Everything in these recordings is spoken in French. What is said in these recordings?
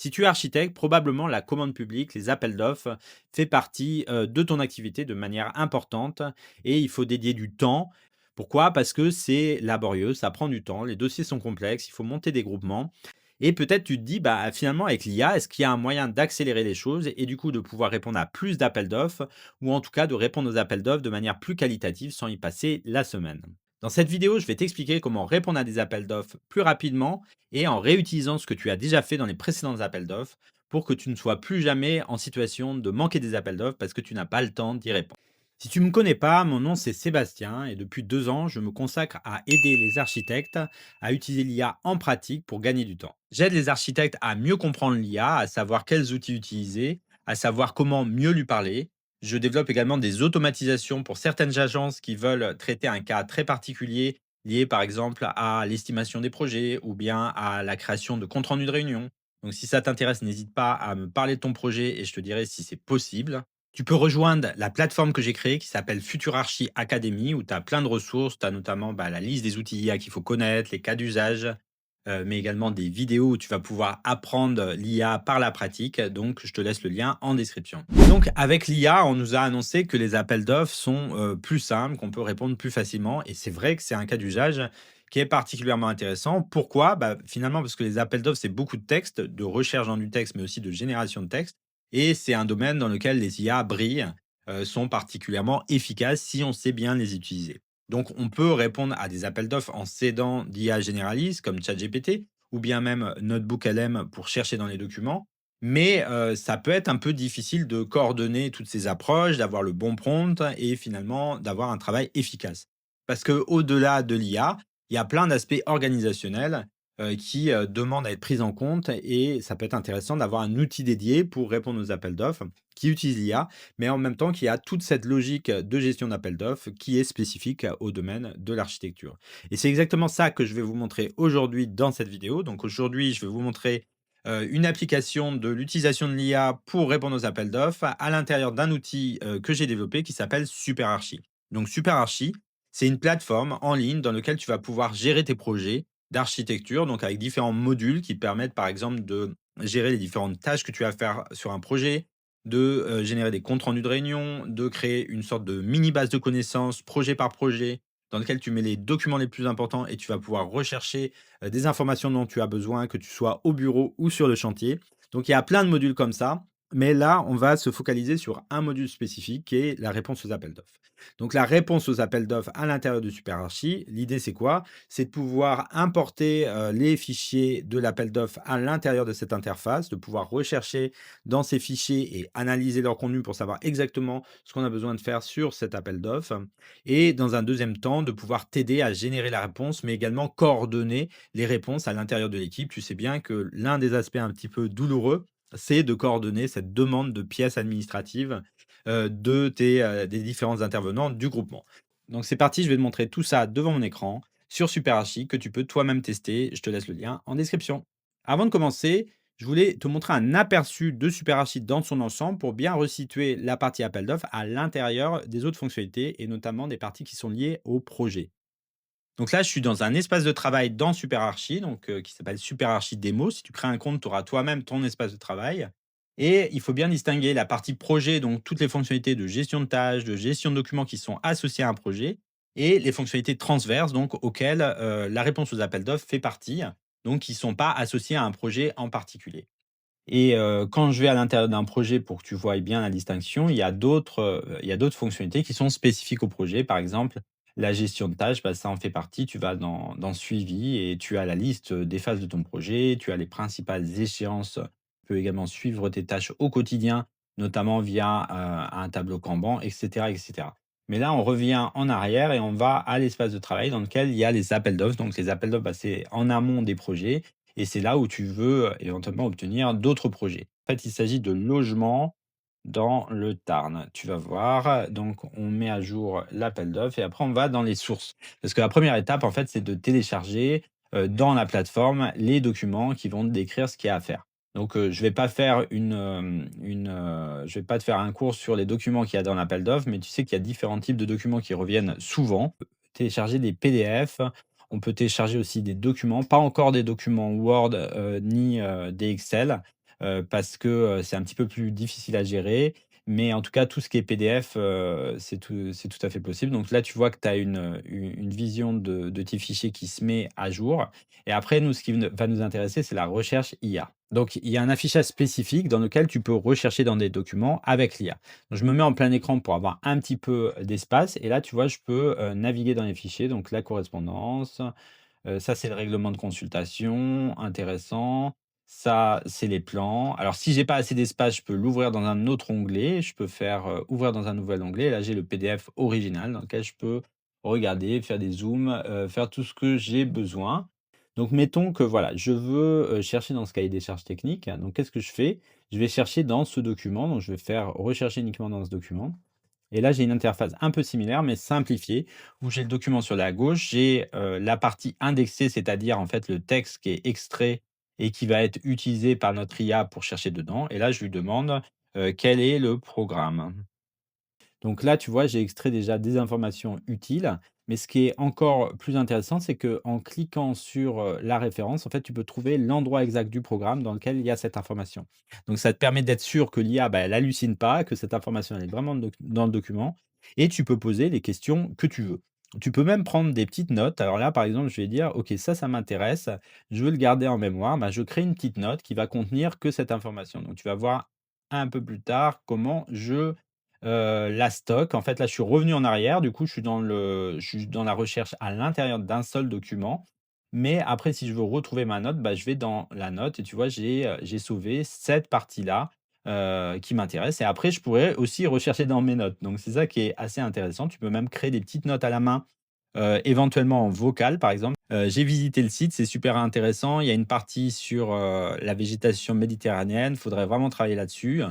Si tu es architecte, probablement la commande publique, les appels d'offres, fait partie de ton activité de manière importante et il faut dédier du temps. Pourquoi? Parce que c'est laborieux, ça prend du temps, les dossiers sont complexes, il faut monter des groupements et peut-être tu te dis, bah, finalement avec l'IA, est-ce qu'il y a un moyen d'accélérer les choses et du coup de pouvoir répondre à plus d'appels d'offres ou en tout cas de répondre aux appels d'offres de manière plus qualitative sans y passer la semaine? Dans cette vidéo, je vais t'expliquer comment répondre à des appels d'offres plus rapidement et en réutilisant ce que tu as déjà fait dans les précédents appels d'offres pour que tu ne sois plus jamais en situation de manquer des appels d'offres parce que tu n'as pas le temps d'y répondre. Si tu ne me connais pas, mon nom c'est Sébastien et depuis 2 ans, je me consacre à aider les architectes à utiliser l'IA en pratique pour gagner du temps. J'aide les architectes à mieux comprendre l'IA, à savoir quels outils utiliser, à savoir comment mieux lui parler. Je développe également des automatisations pour certaines agences qui veulent traiter un cas très particulier lié par exemple à l'estimation des projets ou bien à la création de comptes rendus de réunion. Donc si ça t'intéresse, n'hésite pas à me parler de ton projet et je te dirai si c'est possible. Tu peux rejoindre la plateforme que j'ai créée qui s'appelle Future Archi Academy où tu as plein de ressources. Tu as notamment la liste des outils IA qu'il faut connaître, les cas d'usage, mais également des vidéos où tu vas pouvoir apprendre l'IA par la pratique. Donc, je te laisse le lien en description. Donc, avec l'IA, on nous a annoncé que les appels d'offres sont plus simples, qu'on peut répondre plus facilement. Et c'est vrai que c'est un cas d'usage qui est particulièrement intéressant. Pourquoi? Bah, finalement, parce que les appels d'offres, c'est beaucoup de texte, de recherche dans du texte, mais aussi de génération de texte. Et c'est un domaine dans lequel les IA brillent, sont particulièrement efficaces si on sait bien les utiliser. Donc, on peut répondre à des appels d'offres en s'aidant d'IA généralistes comme ChatGPT ou bien même Notebook LM pour chercher dans les documents. Mais ça peut être un peu difficile de coordonner toutes ces approches, d'avoir le bon prompt et finalement d'avoir un travail efficace. Parce que au-delà de l'IA, il y a plein d'aspects organisationnels qui demandent à être pris en compte et ça peut être intéressant d'avoir un outil dédié pour répondre aux appels d'offres qui utilise l'IA mais en même temps qui a toute cette logique de gestion d'appel d'offres qui est spécifique au domaine de l'architecture. Et c'est exactement ça que je vais vous montrer aujourd'hui dans cette vidéo. Donc aujourd'hui, je vais vous montrer une application de l'utilisation de l'IA pour répondre aux appels d'offres à l'intérieur d'un outil que j'ai développé qui s'appelle SuperArchi. Donc SuperArchi, c'est une plateforme en ligne dans laquelle tu vas pouvoir gérer tes projets d'architecture, donc avec différents modules qui permettent par exemple de gérer les différentes tâches que tu as à faire sur un projet, de générer des comptes rendus de réunion, de créer une sorte de mini base de connaissances projet par projet dans lequel tu mets les documents les plus importants et tu vas pouvoir rechercher des informations dont tu as besoin, que tu sois au bureau ou sur le chantier. Donc il y a plein de modules comme ça, mais là, on va se focaliser sur un module spécifique qui est la réponse aux appels d'offres. Donc la réponse aux appels d'offres à l'intérieur de SuperArchi, l'idée c'est quoi? C'est de pouvoir importer les fichiers de l'appel d'offres à l'intérieur de cette interface, de pouvoir rechercher dans ces fichiers et analyser leur contenu pour savoir exactement ce qu'on a besoin de faire sur cet appel d'offres. Et dans un deuxième temps, de pouvoir t'aider à générer la réponse, mais également coordonner les réponses à l'intérieur de l'équipe. Tu sais bien que l'un des aspects un petit peu douloureux, c'est de coordonner cette demande de pièces administratives des différents intervenants du groupement. Donc c'est parti, je vais te montrer tout ça devant mon écran sur SuperArchi que tu peux toi-même tester. Je te laisse le lien en description. Avant de commencer, je voulais te montrer un aperçu de SuperArchi dans son ensemble pour bien resituer la partie appel d'offres à l'intérieur des autres fonctionnalités et notamment des parties qui sont liées au projet. Donc là, je suis dans un espace de travail dans SuperArchi, donc qui s'appelle SuperArchi Démo. Si tu crées un compte, tu auras toi-même ton espace de travail et il faut bien distinguer la partie projet, donc toutes les fonctionnalités de gestion de tâches, de gestion de documents qui sont associées à un projet et les fonctionnalités transverses, donc auxquelles, la réponse aux appels d'offres fait partie, donc qui ne sont pas associées à un projet en particulier. Et quand je vais à l'intérieur d'un projet pour que tu voyes bien la distinction, il y a d'autres fonctionnalités qui sont spécifiques au projet. Par exemple, la gestion de tâches, bah, ça en fait partie. Tu vas dans suivi et tu as la liste des phases de ton projet, tu as les principales échéances. Tu peux également suivre tes tâches au quotidien, notamment via, un tableau Kanban et cetera et cetera. Mais là, on revient en arrière et on va à l'espace de travail dans lequel il y a les appels d'offres. Donc les appels d'offres, bah, c'est en amont des projets et c'est là où tu veux, éventuellement obtenir d'autres projets. En fait, il s'agit de logements dans le Tarn. Tu vas voir, donc on met à jour l'appel d'offres et après on va dans les sources. Parce que la première étape, en fait, c'est de télécharger, dans la plateforme les documents qui vont te décrire ce qu'il y a à faire. Donc, je vais pas faire je vais pas te faire un cours sur les documents qu'il y a dans l'appel d'offres, mais tu sais qu'il y a différents types de documents qui reviennent souvent. Télécharger des PDF, on peut télécharger aussi des documents, pas encore des documents Word, ni des Excel. parce que, c'est un petit peu plus difficile à gérer. Mais en tout cas, tout ce qui est PDF, c'est tout à fait possible. Donc là, tu vois que tu as une vision de tes fichiers qui se met à jour. Et après, nous, ce qui va nous intéresser, c'est la recherche IA. Donc, il y a un affichage spécifique dans lequel tu peux rechercher dans des documents avec l'IA. Donc, je me mets en plein écran pour avoir un petit peu d'espace. Et là, tu vois, je peux naviguer dans les fichiers. Donc, la correspondance, ça, c'est le règlement de consultation, intéressant. Ça, c'est les plans. Alors, si j'ai pas assez d'espace, je peux l'ouvrir dans un autre onglet. Je peux faire, ouvrir dans un nouvel onglet. Là, j'ai le PDF original dans lequel je peux regarder, faire des zooms, faire tout ce que j'ai besoin. Donc mettons que voilà, je veux, chercher dans ce cahier des charges techniques. Donc qu'est-ce que je fais? Je vais chercher dans ce document, donc je vais faire rechercher uniquement dans ce document. Et là, j'ai une interface un peu similaire, mais simplifiée, où j'ai le document sur la gauche, j'ai la partie indexée, c'est-à-dire en fait le texte qui est extrait et qui va être utilisé par notre IA pour chercher dedans. Et là, je lui demande quel est le programme. Donc là, tu vois, j'ai extrait déjà des informations utiles, mais ce qui est encore plus intéressant, c'est qu'en cliquant sur, la référence, en fait, tu peux trouver l'endroit exact du programme dans lequel il y a cette information. Donc ça te permet d'être sûr que l'IA, bah, elle hallucine pas, que cette information, elle est vraiment dans le document et tu peux poser les questions que tu veux. Tu peux même prendre des petites notes. Alors là, par exemple, je vais dire: «OK, ça m'intéresse, je veux le garder en mémoire». Bah, je crée une petite note qui va contenir que cette information. Donc tu vas voir un peu plus tard comment la stock. En fait, là, je suis revenu en arrière. Du coup, je suis dans la recherche à l'intérieur d'un seul document. Mais après, si je veux retrouver ma note, bah, je vais dans la note et tu vois, j'ai sauvé cette partie-là, qui m'intéresse et après je pourrais aussi rechercher dans mes notes. Donc c'est ça qui est assez intéressant. Tu peux même créer des petites notes à la main, éventuellement en vocal, par exemple. J'ai visité le site, c'est super intéressant. Il y a une partie sur, la végétation méditerranéenne. Il faudrait vraiment travailler là-dessus.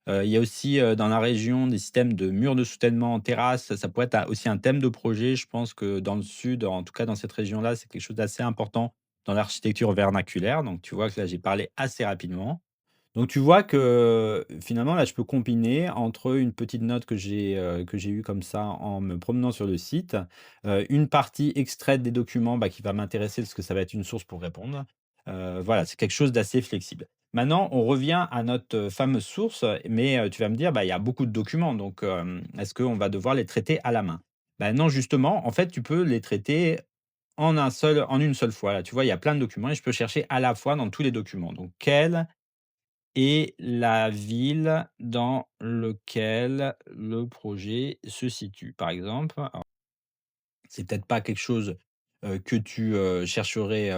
Il y a aussi, dans la région des systèmes de murs de soutènement en terrasse. Ça pourrait être aussi un thème de projet. Je pense que dans le sud, en tout cas dans cette région-là, c'est quelque chose d'assez important dans l'architecture vernaculaire. Donc tu vois que là, j'ai parlé assez rapidement. Donc tu vois que, finalement, là, je peux combiner entre une petite note que j'ai eue comme ça en me promenant sur le site, une partie extraite des documents, bah, qui va m'intéresser parce que ça va être une source pour répondre. Voilà, c'est quelque chose d'assez flexible. Maintenant, on revient à notre, fameuse source, mais tu vas me dire: «Bah, il y a beaucoup de documents, donc est-ce qu'on va devoir les traiter à la main?» Bah, non, justement, en fait, tu peux les traiter en une seule fois. Là, tu vois, il y a plein de documents et je peux chercher à la fois dans tous les documents. Donc quel et la ville dans lequel le projet se situe. Par exemple, alors c'est peut-être pas quelque chose, que tu, chercherais,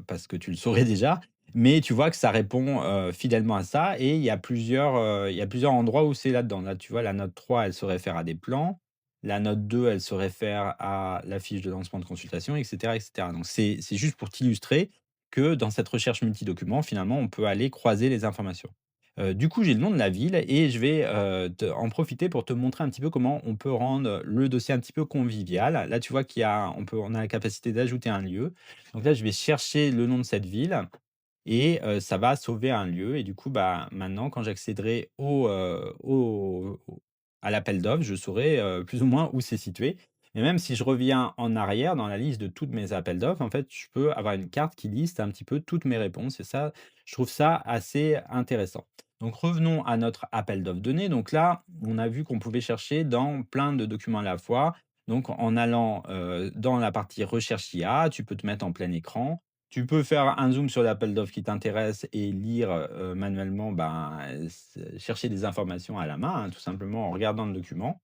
parce que tu le saurais déjà, mais tu vois que ça répond, fidèlement à ça et il y a plusieurs endroits où c'est là-dedans. Là, tu vois, la note 3, elle se réfère à des plans. La note 2, elle se réfère à la fiche de lancement de consultation et cetera et cetera. Donc c'est juste pour t'illustrer que dans cette recherche multi-documents, finalement, on peut aller croiser les informations. Du coup, j'ai le nom de la ville et je vais, te en profiter pour te montrer un petit peu comment on peut rendre le dossier un petit peu convivial. Là, tu vois on a la capacité d'ajouter un lieu. Donc là, je vais chercher le nom de cette ville et ça va sauver un lieu et du coup, bah, maintenant quand j'accéderai à l'appel d'offres, je saurai, plus ou moins où c'est situé et même si je reviens en arrière dans la liste de toutes mes appels d'offres, en fait, je peux avoir une carte qui liste un petit peu toutes mes réponses et ça, je trouve ça assez intéressant. Donc revenons à notre appel d'offres donné. Donc là, on a vu qu'on pouvait chercher dans plein de documents à la fois. Donc en allant, dans la partie recherche IA, tu peux te mettre en plein écran. Tu peux faire un zoom sur l'appel d'offres qui t'intéresse et lire, manuellement, ben, chercher des informations à la main, hein, tout simplement en regardant le document.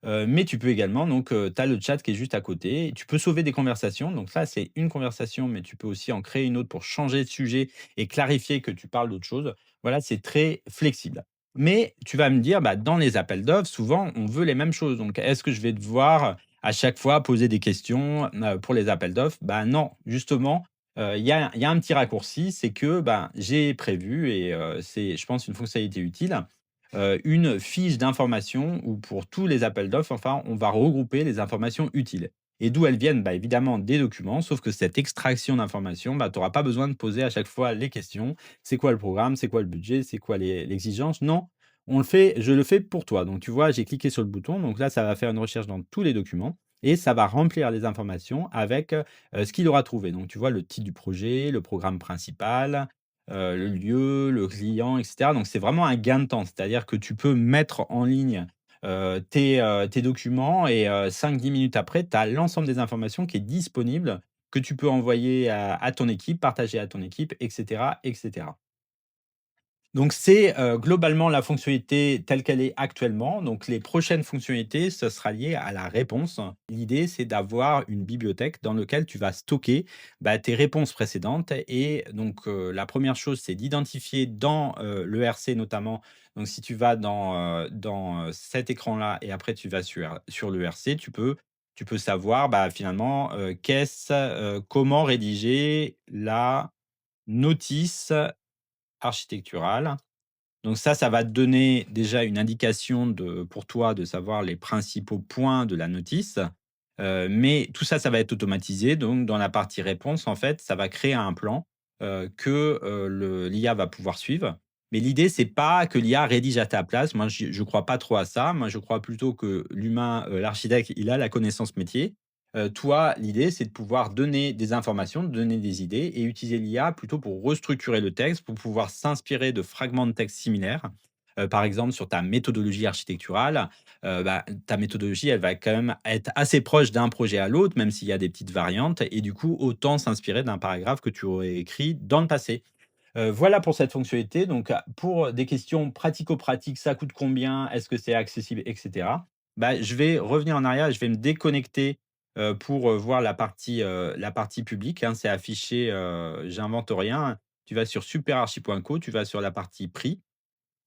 Mais tu peux également donc, tu as le chat qui est juste à côté. Tu peux sauver des conversations, donc ça, c'est une conversation, mais tu peux aussi en créer une autre pour changer de sujet et clarifier que tu parles d'autre chose. Voilà, c'est très flexible. Mais tu vas me dire, bah, dans les appels d'offres, souvent, on veut les mêmes choses. Donc est-ce que je vais devoir à chaque fois poser des questions, pour les appels d'offres? Bah, non, justement, il y a un petit raccourci, c'est que, ben, j'ai prévu et c'est, je pense, une fonctionnalité utile, une fiche d'information où pour tous les appels d'offres, enfin, on va regrouper les informations utiles. Et d'où elles viennent? Bah, évidemment des documents, sauf que cette extraction d'informations, bah, tu auras pas besoin de poser à chaque fois les questions. C'est quoi le programme? C'est quoi le budget? C'est quoi l'exigence? Non, je le fais pour toi. Donc tu vois, j'ai cliqué sur le bouton, donc là, ça va faire une recherche dans tous les documents et ça va remplir les informations avec, ce qu'il aura trouvé. Donc tu vois le titre du projet, le programme principal, le lieu, le client et cetera. Donc c'est vraiment un gain de temps. C'est-à-dire que tu peux mettre en ligne, tes documents et 5-10 minutes après, tu as l'ensemble des informations qui est disponible, que tu peux envoyer à ton équipe, partager à ton équipe et cetera et cetera. Donc c'est, globalement la fonctionnalité telle qu'elle est actuellement. Donc les prochaines fonctionnalités, ce sera lié à la réponse. L'idée, c'est d'avoir une bibliothèque dans lequel tu vas stocker, bah, tes réponses précédentes et donc, la première chose, c'est d'identifier dans, l'ERC notamment. Donc si tu vas dans cet écran-là et après tu vas sur l'ERC, tu peux savoir, bah, finalement, comment rédiger la notice architecturale. Donc ça va te donner déjà une indication pour toi de savoir les principaux points de la notice, mais tout ça, ça va être automatisé. Donc dans la partie réponse, en fait, ça va créer un plan, que, l'IA va pouvoir suivre. Mais l'idée, c'est pas que l'IA rédige à ta place. Moi, je crois pas trop à ça. Moi, je crois plutôt que l'humain, l'architecte, il a la connaissance métier. Toi, l'idée, c'est de pouvoir donner des informations, de donner des idées et utiliser l'IA plutôt pour restructurer le texte, pour pouvoir s'inspirer de fragments de texte similaires. Par exemple, sur ta méthodologie architecturale, bah, ta méthodologie, elle va quand même être assez proche d'un projet à l'autre, même s'il y a des petites variantes et du coup, autant s'inspirer d'un paragraphe que tu aurais écrit dans le passé. Voilà pour cette fonctionnalité. Donc, pour des questions pratico-pratiques, ça coûte combien? Est-ce que c'est accessible? Et cetera. Bah, je vais revenir en arrière et je vais me déconnecter, pour, voir la partie publique, hein. C'est affiché, j'invente rien. Tu vas sur superarchi.co, tu vas sur la partie prix.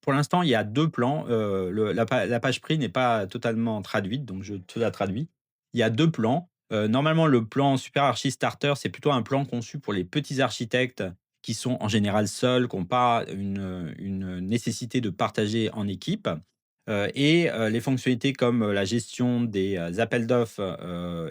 Pour l'instant, il y a 2 plans, la page prix n'est pas totalement traduite, donc je te la traduis. Il y a 2 plans. Normalement, le plan Super Archi Starter, c'est plutôt un plan conçu pour les petits architectes qui sont en général seuls, qui ont pas une nécessité de partager en équipe, les fonctionnalités comme, la gestion des, appels d'offres,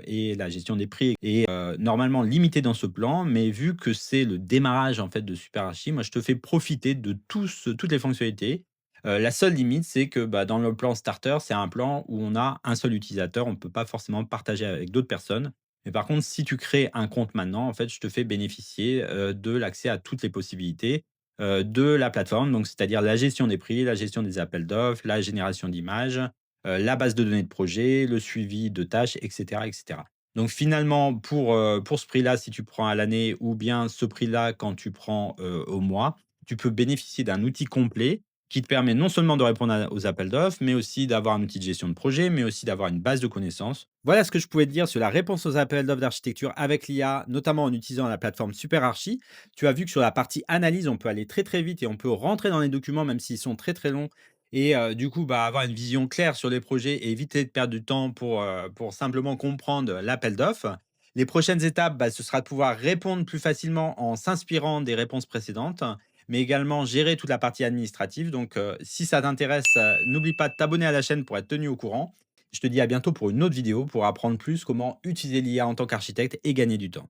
et la gestion des prix est, normalement limitée dans ce plan. Mais vu que c'est le démarrage, en fait, de Super Archi, moi, je te fais profiter de toutes les fonctionnalités. La seule limite, c'est que, bah, dans le plan starter, c'est un plan où on a un seul utilisateur. On ne peut pas forcément partager avec d'autres personnes. Mais par contre, si tu crées un compte maintenant, en fait, je te fais bénéficier, de l'accès à toutes les possibilités, de la plateforme. Donc, c'est-à-dire la gestion des prix, la gestion des appels d'offres, la génération d'images, la base de données de projet, le suivi de tâches et cetera et cetera. Donc finalement, pour ce prix-là, si tu prends à l'année ou bien ce prix-là quand tu prends, au mois, tu peux bénéficier d'un outil complet qui te permet non seulement de répondre aux appels d'offres, mais aussi d'avoir un outil de gestion de projet, mais aussi d'avoir une base de connaissances. Voilà ce que je pouvais te dire sur la réponse aux appels d'offres d'architecture avec l'IA, notamment en utilisant la plateforme SuperArchi. Tu as vu que sur la partie analyse, on peut aller très très vite et on peut rentrer dans les documents même s'ils sont très très longs. Et du coup, bah, avoir une vision claire sur les projets et éviter de perdre du temps pour simplement comprendre l'appel d'offres. Les prochaines étapes, bah, ce sera de pouvoir répondre plus facilement en s'inspirant des réponses précédentes, mais également gérer toute la partie administrative. Donc, si ça t'intéresse, n'oublie pas de t'abonner à la chaîne pour être tenu au courant. Je te dis à bientôt pour une autre vidéo pour apprendre plus comment utiliser l'IA en tant qu'architecte et gagner du temps.